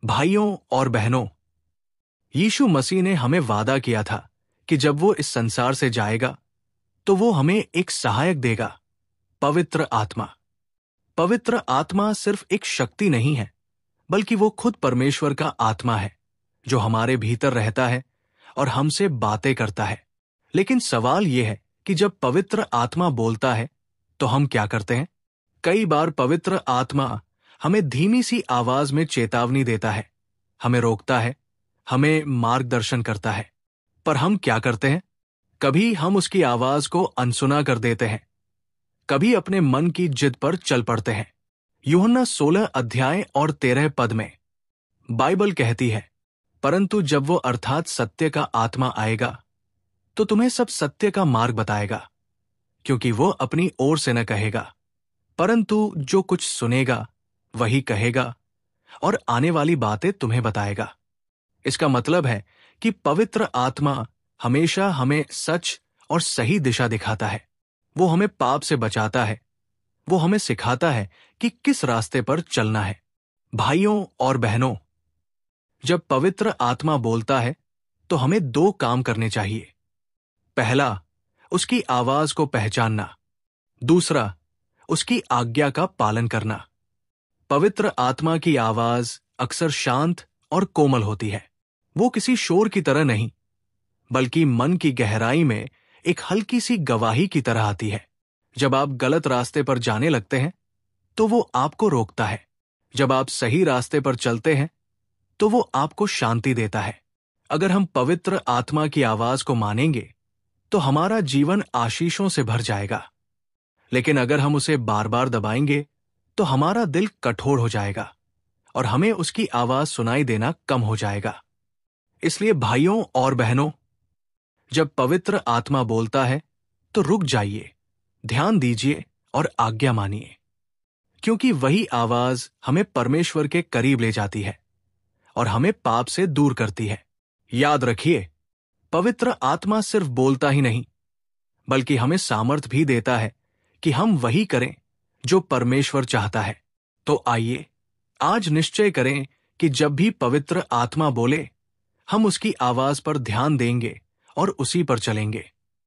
भाइयों और बहनों, यीशु मसीह ने हमें वादा किया था कि जब वो इस संसार से जाएगा तो वो हमें एक सहायक देगा, पवित्र आत्मा। पवित्र आत्मा सिर्फ एक शक्ति नहीं है, बल्कि वो खुद परमेश्वर का आत्मा है जो हमारे भीतर रहता है और हमसे बातें करता है। लेकिन सवाल यह है कि जब पवित्र आत्मा बोलता है तो हम क्या करते हैं? कई बार पवित्र आत्मा हमें धीमी सी आवाज में चेतावनी देता है, हमें रोकता है, हमें मार्गदर्शन करता है। पर हम क्या करते हैं? कभी हम उसकी आवाज को अनसुना कर देते हैं, कभी अपने मन की जिद पर चल पड़ते हैं। यूहन्ना 16 अध्याय और 13 पद में बाइबल कहती है, परंतु जब वो अर्थात सत्य का आत्मा आएगा तो तुम्हें सब सत्य का मार्ग बताएगा, क्योंकि वो अपनी ओर से न कहेगा, परंतु जो कुछ सुनेगा वही कहेगा और आने वाली बातें तुम्हें बताएगा। इसका मतलब है कि पवित्र आत्मा हमेशा हमें सच और सही दिशा दिखाता है। वो हमें पाप से बचाता है, वो हमें सिखाता है कि किस रास्ते पर चलना है। भाइयों और बहनों, जब पवित्र आत्मा बोलता है तो हमें दो काम करने चाहिए। पहला, उसकी आवाज को पहचानना। दूसरा, उसकी आज्ञा का पालन करना। पवित्र आत्मा की आवाज अक्सर शांत और कोमल होती है। वो किसी शोर की तरह नहीं, बल्कि मन की गहराई में एक हल्की सी गवाही की तरह आती है। जब आप गलत रास्ते पर जाने लगते हैं तो वो आपको रोकता है। जब आप सही रास्ते पर चलते हैं तो वो आपको शांति देता है। अगर हम पवित्र आत्मा की आवाज को मानेंगे तो हमारा जीवन आशीषों से भर जाएगा। लेकिन अगर हम उसे बार बार दबाएंगे तो हमारा दिल कठोर हो जाएगा और हमें उसकी आवाज सुनाई देना कम हो जाएगा। इसलिए भाइयों और बहनों, जब पवित्र आत्मा बोलता है तो रुक जाइए, ध्यान दीजिए और आज्ञा मानिए, क्योंकि वही आवाज हमें परमेश्वर के करीब ले जाती है और हमें पाप से दूर करती है। याद रखिए, पवित्र आत्मा सिर्फ बोलता ही नहीं, बल्कि हमें सामर्थ भी देता है कि हम वही करें जो परमेश्वर चाहता है। तो आइए आज निश्चय करें कि जब भी पवित्र आत्मा बोले, हम उसकी आवाज पर ध्यान देंगे और उसी पर चलेंगे।